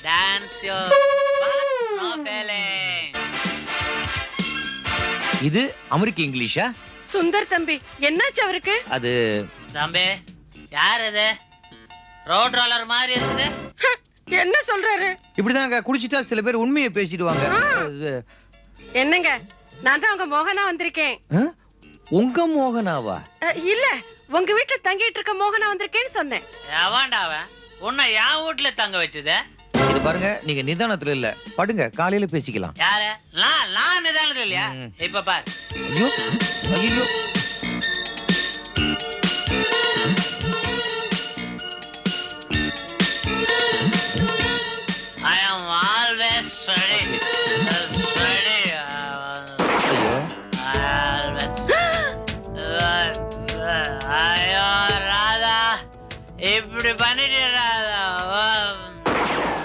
Dance your no failing. இது அமெரிக்க இங்கிலீஷா? சுந்தர் தம்பி என்னாச்சு அவருக்கு? அது தம்பி யார் இது? ரோட் ரோலர் மாதிரி இருக்குது. என்ன சொல்றாரு? இப்படிதாங்க குடிச்சிட்டா சில பேர் உண்மையை பேசிடுவாங்க. என்னங்க, நான் தான் உங்க மோகனா வந்திருக்கேன். உங்க மோகனாவா? இல்ல, உங்க வீட்டுல தங்கிட்டு இருக்க மோகனா வந்திருக்கேன்னு சொன்னேன். எவன்டா அவன்? உன்னை என் வீட்டுல தங்க வச்சது? இது பாருங்க, நீங்க நிதானத்துல இல்ல, படுங்க, காலையில பேசிக்கலாம். யாரு? நான் நிதானத்துல இல்லையா? இப்ப பாரு. ஐயோ ஐயோ, I am always ready. Ready. ஐயோ Always. ஐயோ ராதா, இப்படி பண்ணிட்டா